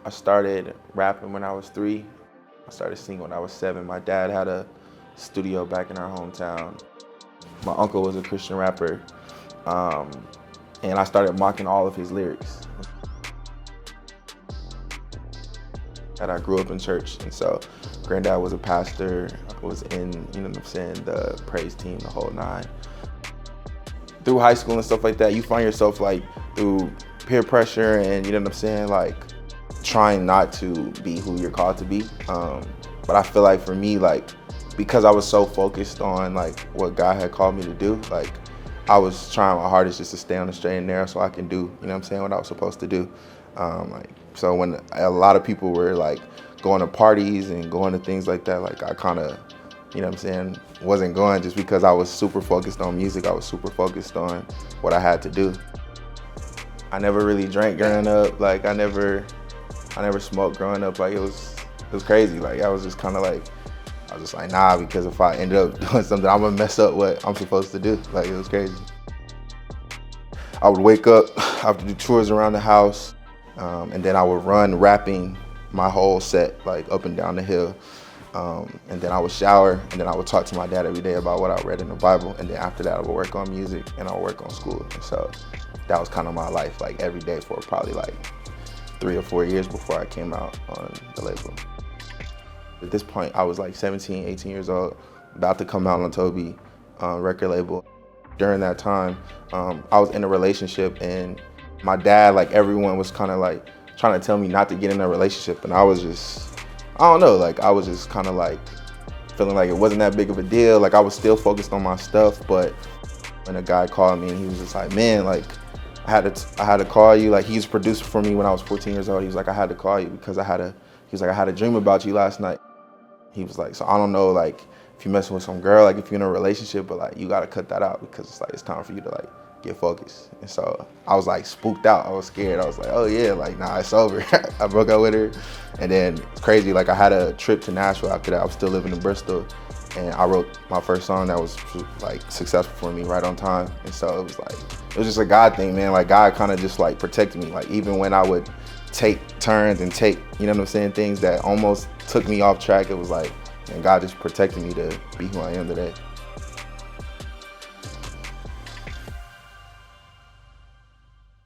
I started rapping when I was 3. I started singing when I was 7. My dad had a studio back in our hometown. My uncle was a Christian rapper, and I started mocking all of his lyrics. And I grew up in church, and so granddad was a pastor. I was in, you know what I'm saying, the praise team, the whole nine. Through high school and stuff like that, you find yourself like through peer pressure and, you know what I'm saying, like trying not to be who you're called to be. But I feel like for me, like, because I was so focused on like what God had called me to do, like I was trying my hardest just to stay on the straight and narrow so I can do, you know what I'm saying, what I was supposed to do. So when a lot of people were like going to parties and going to things like that, like I kind of, you know what I'm saying, wasn't going just because I was super focused on music. I was super focused on what I had to do. I never really drank growing up. Like I never smoked growing up. Like it was crazy. Like I was just kind of like, I was just like, nah, because if I ended up doing something, I'm gonna mess up what I'm supposed to do. Like it was crazy. I would wake up, I would do chores around the house, and then I would run rapping my whole set, like up and down the hill. And then I would shower, and then I would talk to my dad every day about what I read in the Bible. And then after that, I would work on music and I would work on school. And so that was kind of my life, like every day for probably like 3 or 4 years before I came out on the label. At this point, I was like 17, 18 years old, about to come out on Toby record label. During that time, I was in a relationship, and my dad, like everyone was kind of like trying to tell me not to get in a relationship. And I was just, I don't know, like I was just kind of like feeling like it wasn't that big of a deal. Like I was still focused on my stuff, but when a guy called me and he was just like, man, like I had to call you. Like he's a producer for me when I was 14 years old. He was like, I had to call you because I had a dream about you last night. He was like, so I don't know, like if you're messing with some girl, like if you're in a relationship, but like you gotta cut that out because it's like, it's time for you to like get focused. And so I was like spooked out. I was scared. I was like, oh yeah, like nah, it's over. I broke up with her. And then it's crazy, like I had a trip to Nashville after that. I was still living in Bristol, and I wrote my first song that was like successful for me right on time. And so it was just a God thing, man. Like God kind of just like protected me. Like even when I would take turns and take, you know what I'm saying, things that almost took me off track, it was like, and God just protected me to be who I am today.